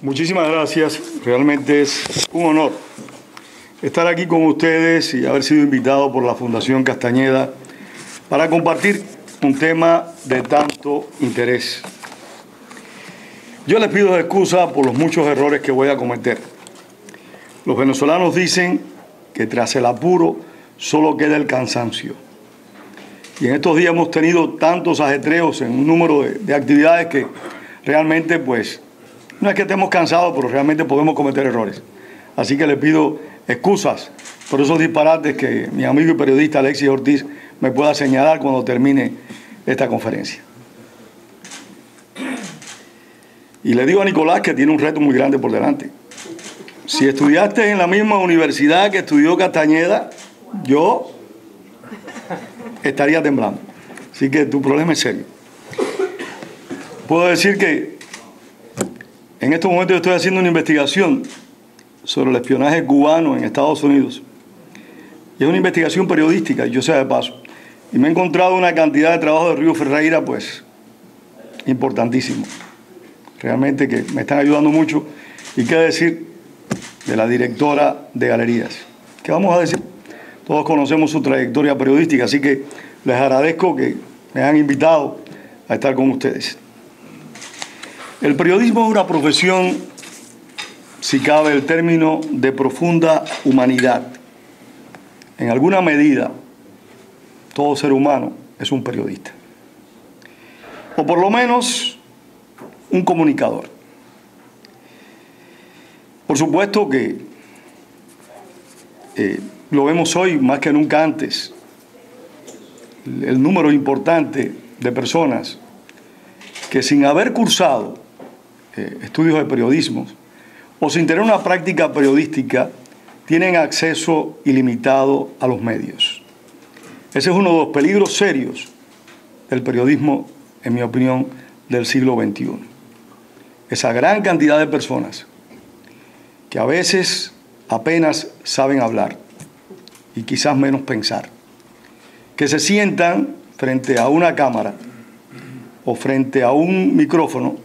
Muchísimas gracias. Realmente es un honor estar aquí con ustedes y haber sido invitado por la Fundación Castañeda para compartir un tema de tanto interés. Yo les pido excusa por los muchos errores que voy a cometer. Los venezolanos dicen que tras el apuro solo queda el cansancio. Y en estos días hemos tenido tantos ajetreos en un número de actividades que realmente, pues, no es que estemos cansados, pero realmente podemos cometer errores. Así que les pido excusas por esos disparates que mi amigo y periodista Alexis Ortiz me pueda señalar cuando termine esta conferencia. Y le digo a Nicolás que tiene un reto muy grande por delante. Si estudiaste en la misma universidad que estudió Castañeda, yo estaría temblando. Así que tu problema es serio. Puedo decir que en estos momentos yo estoy haciendo una investigación sobre el espionaje cubano en Estados Unidos. Y es una investigación periodística, yo sé de paso. Y me he encontrado una cantidad de trabajo de Río Ferreira, pues, importantísimo. Realmente que me están ayudando mucho. Y qué decir de la directora de Galerías. ¿Qué vamos a decir? Todos conocemos su trayectoria periodística, así que les agradezco que me hayan invitado a estar con ustedes. El periodismo es una profesión, si cabe el término, de profunda humanidad. En alguna medida, todo ser humano es un periodista. O por lo menos, un comunicador. Por supuesto que lo vemos hoy más que nunca antes. El número importante de personas que sin haber cursado estudios de periodismo o sin tener una práctica periodística tienen acceso ilimitado a los medios. Ese es uno de los peligros serios del periodismo, en mi opinión, del siglo XXI. Esa gran cantidad de personas que a veces apenas saben hablar y quizás menos pensar, que se sientan frente a una cámara o frente a un micrófono.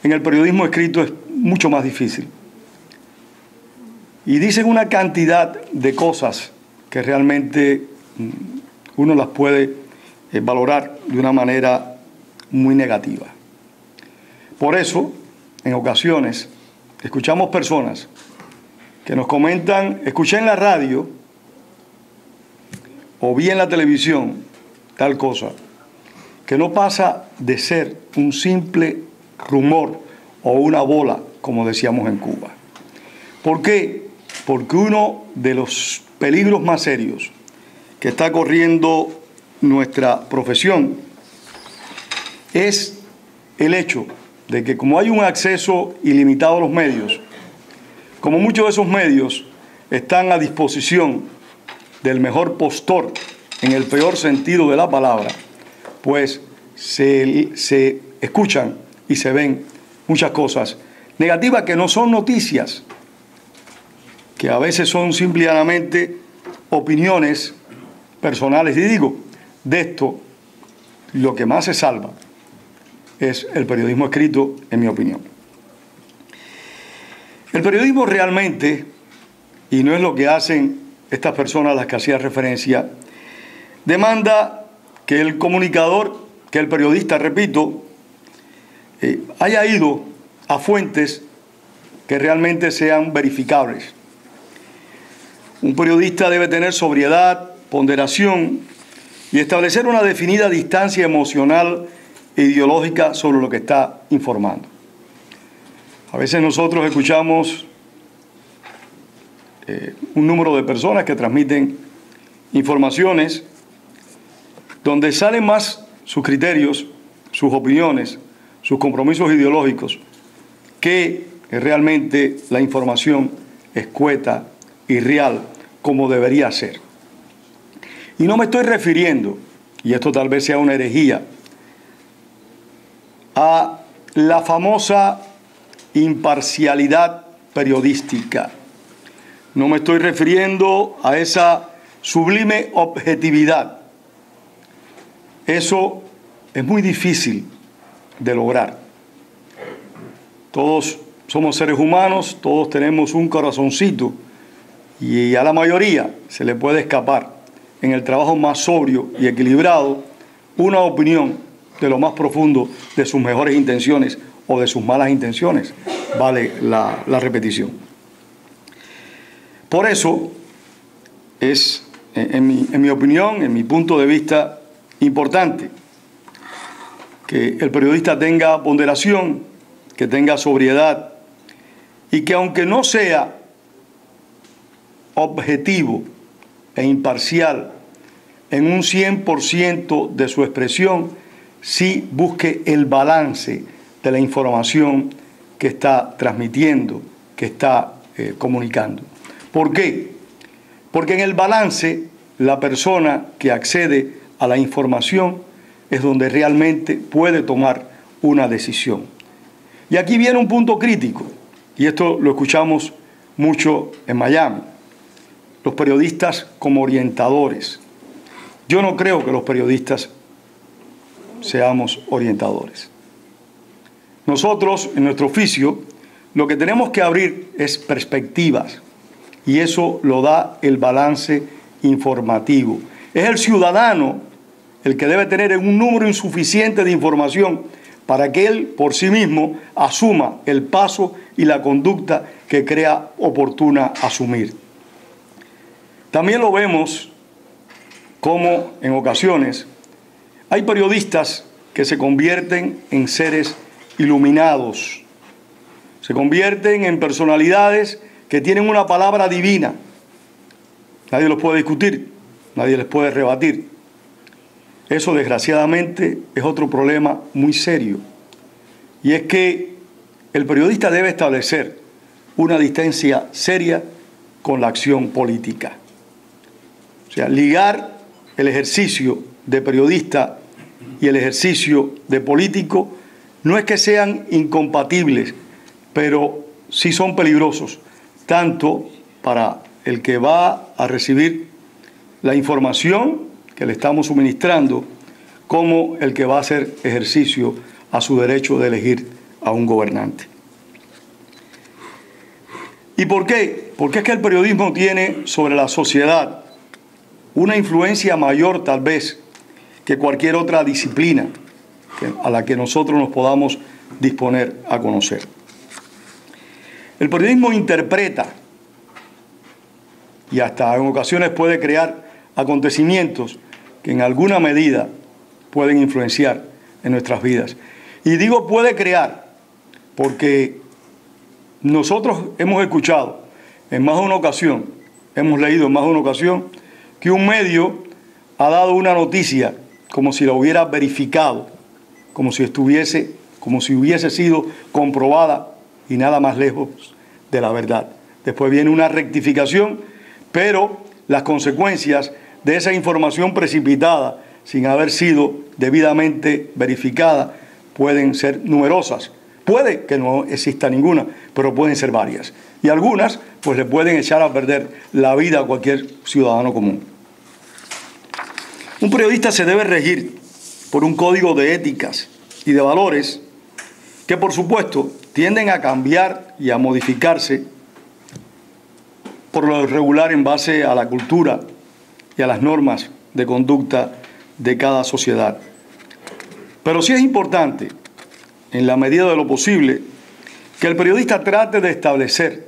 En el periodismo escrito es mucho más difícil. Y dicen una cantidad de cosas que realmente uno las puede valorar de una manera muy negativa. Por eso, en ocasiones, escuchamos personas que nos comentan, escuché en la radio o vi en la televisión tal cosa, que no pasa de ser un simple rumor o una bola, como decíamos en Cuba. ¿Por qué? Porque uno de los peligros más serios que está corriendo nuestra profesión es el hecho de que como hay un acceso ilimitado a los medios, como muchos de esos medios están a disposición del mejor postor, en el peor sentido de la palabra, pues se escuchan y se ven muchas cosas negativas que no son noticias, que a veces son simplemente opiniones personales. Y digo, de esto, lo que más se salva es el periodismo escrito, en mi opinión. El periodismo realmente, y no es lo que hacen estas personas a las que hacía referencia, demanda que el comunicador, que el periodista, repito, haya ido a fuentes que realmente sean verificables. Un periodista debe tener sobriedad, ponderación y establecer una definida distancia emocional e ideológica sobre lo que está informando. A veces nosotros escuchamos un número de personas que transmiten informaciones donde salen más sus criterios, sus opiniones, sus compromisos ideológicos, que realmente la información escueta y real como debería ser. Y no me estoy refiriendo, y esto tal vez sea una herejía, a la famosa imparcialidad periodística. No me estoy refiriendo a esa sublime objetividad. Eso es muy difícil de lograr. Todos somos seres humanos, todos tenemos un corazoncito y a la mayoría se le puede escapar en el trabajo más sobrio y equilibrado una opinión de lo más profundo de sus mejores intenciones o de sus malas intenciones, vale la repetición. Por eso es, en mi opinión, en mi punto de vista, importante que el periodista tenga ponderación, que tenga sobriedad y que aunque no sea objetivo e imparcial en un 100% de su expresión, sí busque el balance de la información que está transmitiendo, que está comunicando. ¿Por qué? Porque en el balance la persona que accede a la información es donde realmente puede tomar una decisión. Y aquí viene un punto crítico, y esto lo escuchamos mucho en Miami, los periodistas como orientadores. Yo no creo que los periodistas seamos orientadores. Nosotros, en nuestro oficio, lo que tenemos que abrir es perspectivas, y eso lo da el balance informativo. Es el ciudadano el que debe tener un número insuficiente de información para que él por sí mismo asuma el paso y la conducta que crea oportuna asumir. También lo vemos como en ocasiones hay periodistas que se convierten en seres iluminados, se convierten en personalidades que tienen una palabra divina. Nadie los puede discutir, nadie les puede rebatir. Eso, desgraciadamente, es otro problema muy serio. Y es que el periodista debe establecer una distancia seria con la acción política. O sea, ligar el ejercicio de periodista y el ejercicio de político no es que sean incompatibles, pero sí son peligrosos, tanto para el que va a recibir la información que le estamos suministrando, como el que va a hacer ejercicio a su derecho de elegir a un gobernante. ¿Y por qué? Porque es que el periodismo tiene sobre la sociedad una influencia mayor, tal vez, que cualquier otra disciplina a la que nosotros nos podamos disponer a conocer. El periodismo interpreta y hasta en ocasiones puede crear acontecimientos que en alguna medida pueden influenciar en nuestras vidas. Y digo puede crear porque nosotros hemos escuchado en más de una ocasión, hemos leído en más de una ocasión, que un medio ha dado una noticia como si la hubiera verificado, como si hubiese sido comprobada y nada más lejos de la verdad. Después viene una rectificación, pero las consecuencias de esa información precipitada, sin haber sido debidamente verificada, pueden ser numerosas. Puede que no exista ninguna, pero pueden ser varias. Y algunas, pues le pueden echar a perder la vida a cualquier ciudadano común. Un periodista se debe regir por un código de éticas y de valores que, por supuesto, tienden a cambiar y a modificarse por lo regular en base a la cultura y a las normas de conducta de cada sociedad. Pero sí es importante, en la medida de lo posible, que el periodista trate de establecer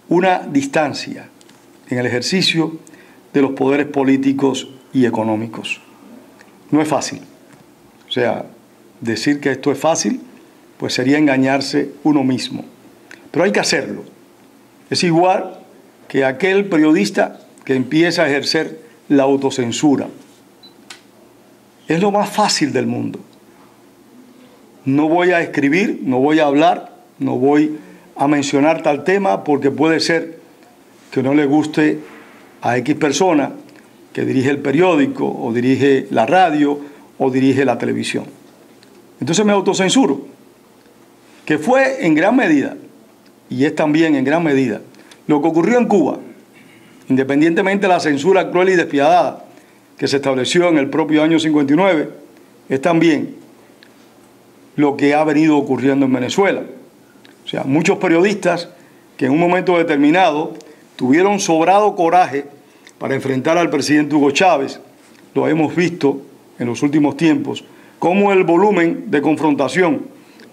una distancia en el ejercicio de los poderes políticos y económicos. No es fácil. O sea, decir que esto es fácil, pues sería engañarse uno mismo. Pero hay que hacerlo. Es igual que aquel periodista que empieza a ejercer la autocensura. Es lo más fácil del mundo. No voy a escribir, no voy a hablar, no voy a mencionar tal tema porque puede ser que no le guste a X persona que dirige el periódico o dirige la radio o dirige la televisión. Entonces me autocensuro, que fue en gran medida, y es también en gran medida, lo que ocurrió en Cuba, independientemente de la censura cruel y despiadada que se estableció en el propio año 59, es también lo que ha venido ocurriendo en Venezuela. O sea, muchos periodistas que en un momento determinado tuvieron sobrado coraje para enfrentar al presidente Hugo Chávez. Lo hemos visto en los últimos tiempos, como el volumen de confrontación,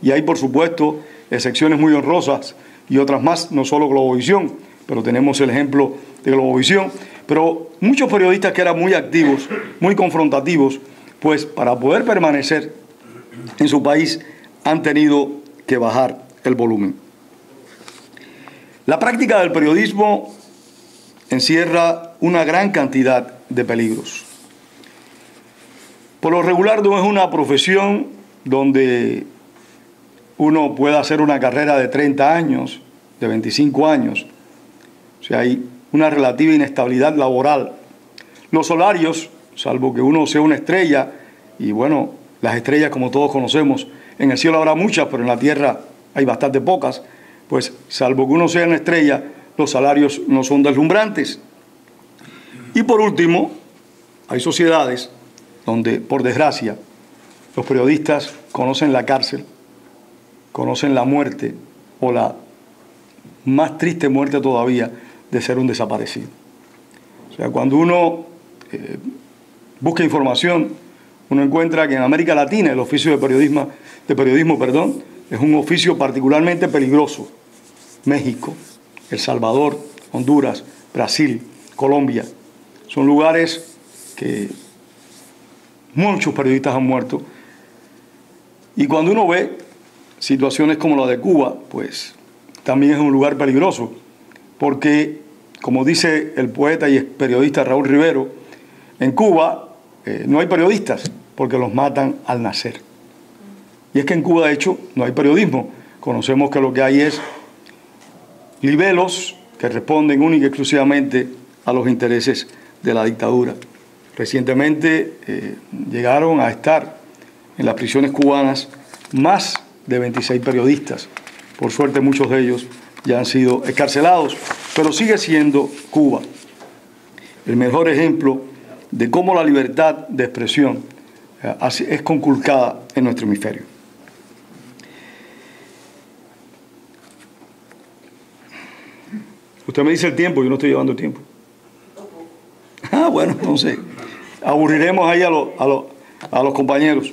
y hay por supuesto excepciones muy honrosas y otras más, no solo Globovisión, pero tenemos el ejemplo de Globovisión, pero muchos periodistas que eran muy activos, muy confrontativos, pues para poder permanecer en su país han tenido que bajar el volumen. La práctica del periodismo encierra una gran cantidad de peligros. Por lo regular no es una profesión donde uno pueda hacer una carrera de 30 años, de 25 años. O sea, hay una relativa inestabilidad laboral. Los salarios, salvo que uno sea una estrella, y bueno, las estrellas como todos conocemos, en el cielo habrá muchas, pero en la tierra hay bastante pocas, pues salvo que uno sea una estrella, los salarios no son deslumbrantes. Y por último, hay sociedades donde, por desgracia, los periodistas conocen la cárcel, conocen la muerte o la más triste muerte todavía de ser un desaparecido. O sea, cuando uno busca información, uno encuentra que en América Latina el oficio de periodismo, es un oficio particularmente peligroso. México, El Salvador, Honduras, Brasil, Colombia, son lugares que muchos periodistas han muerto. Y cuando uno ve situaciones como la de Cuba, pues también es un lugar peligroso, porque, como dice el poeta y periodista Raúl Rivero, en Cuba no hay periodistas porque los matan al nacer. Y es que en Cuba, de hecho, no hay periodismo. Conocemos que lo que hay es libelos que responden única y exclusivamente a los intereses de la dictadura. Recientemente llegaron a estar en las prisiones cubanas más de 26 periodistas. Por suerte muchos de ellos ya han sido excarcelados, pero sigue siendo Cuba el mejor ejemplo de cómo la libertad de expresión es conculcada en nuestro hemisferio. Usted me dice el tiempo, yo no estoy llevando el tiempo. Ah, bueno, entonces aburriremos ahí a los compañeros.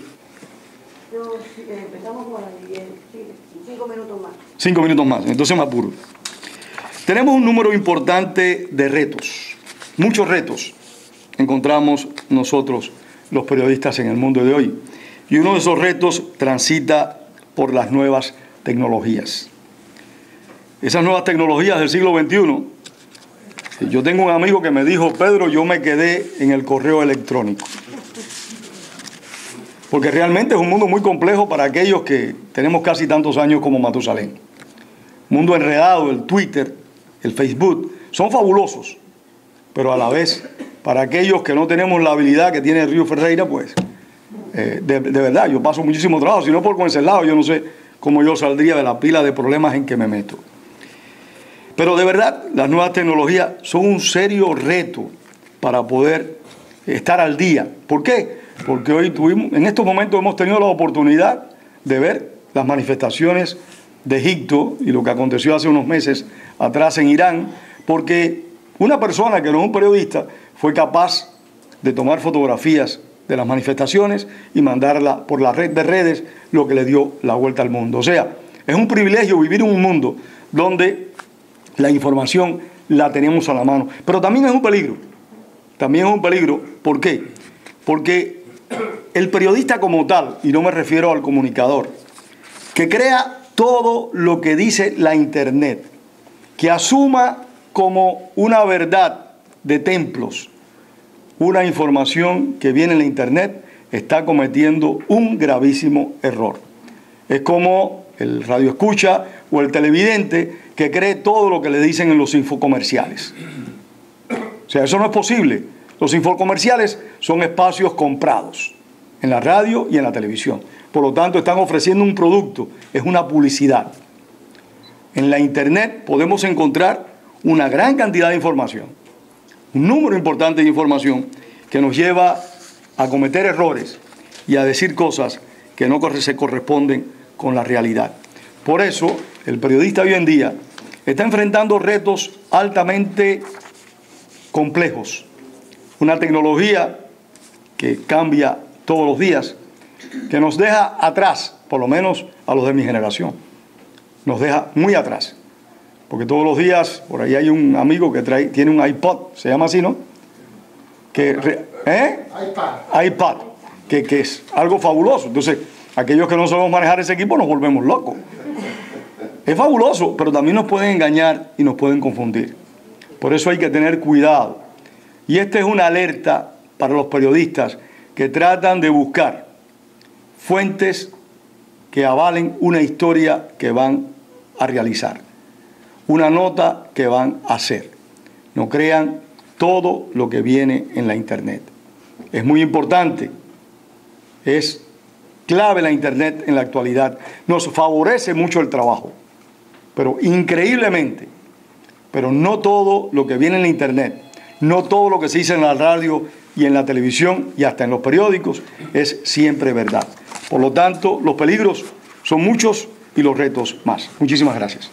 Empezamos con 5 minutos más. 5 minutos más, entonces me apuro. Tenemos un número importante de retos, muchos retos encontramos nosotros los periodistas en el mundo de hoy. Y uno de esos retos transita por las nuevas tecnologías. Esas nuevas tecnologías del siglo XXI, yo tengo un amigo que me dijo, Pedro, yo me quedé en el correo electrónico. Porque realmente es un mundo muy complejo para aquellos que tenemos casi tantos años como Matusalén. Mundo enredado, el Twitter, el Facebook, son fabulosos, pero a la vez, para aquellos que no tenemos la habilidad que tiene Río Ferreira, pues, de verdad, yo paso muchísimo trabajo. Si no por Wenceslao, yo no sé cómo yo saldría de la pila de problemas en que me meto. Pero de verdad, las nuevas tecnologías son un serio reto para poder estar al día. ¿Por qué? Porque hoy en estos momentos hemos tenido la oportunidad de ver las manifestaciones de Egipto y lo que aconteció hace unos meses atrás en Irán, porque una persona que no es un periodista fue capaz de tomar fotografías de las manifestaciones y mandarla por la red de redes, lo que le dio la vuelta al mundo. O sea, es un privilegio vivir en un mundo donde la información la tenemos a la mano. Pero también es un peligro. También es un peligro. ¿Por qué? Porque el periodista como tal, y no me refiero al comunicador, que crea todo lo que dice la Internet, que asuma como una verdad de templos una información que viene en la Internet, está cometiendo un gravísimo error. Es como el radioescucha o el televidente que cree todo lo que le dicen en los infocomerciales. O sea, eso no es posible. Los infocomerciales son espacios comprados en la radio y en la televisión. Por lo tanto, están ofreciendo un producto, es una publicidad. En la Internet podemos encontrar una gran cantidad de información, un número importante de información que nos lleva a cometer errores y a decir cosas que no se corresponden con la realidad. Por eso el periodista hoy en día, está enfrentando retos altamente complejos. Una tecnología que cambia todos los días, que nos deja atrás, por lo menos a los de mi generación. Nos deja muy atrás. Porque todos los días, por ahí hay un amigo que tiene un iPod, se llama así, ¿no? iPad, que es algo fabuloso. Entonces, aquellos que no sabemos manejar ese equipo nos volvemos locos. Es fabuloso, pero también nos pueden engañar y nos pueden confundir. Por eso hay que tener cuidado. Y esta es una alerta para los periodistas que tratan de buscar fuentes que avalen una historia que van a realizar, una nota que van a hacer. No crean todo lo que viene en la Internet. Es muy importante, es clave la Internet en la actualidad. Nos favorece mucho el trabajo, pero increíblemente, pero no todo lo que viene en la Internet, no todo lo que se dice en la radio y en la televisión y hasta en los periódicos es siempre verdad. Por lo tanto, los peligros son muchos y los retos más. Muchísimas gracias.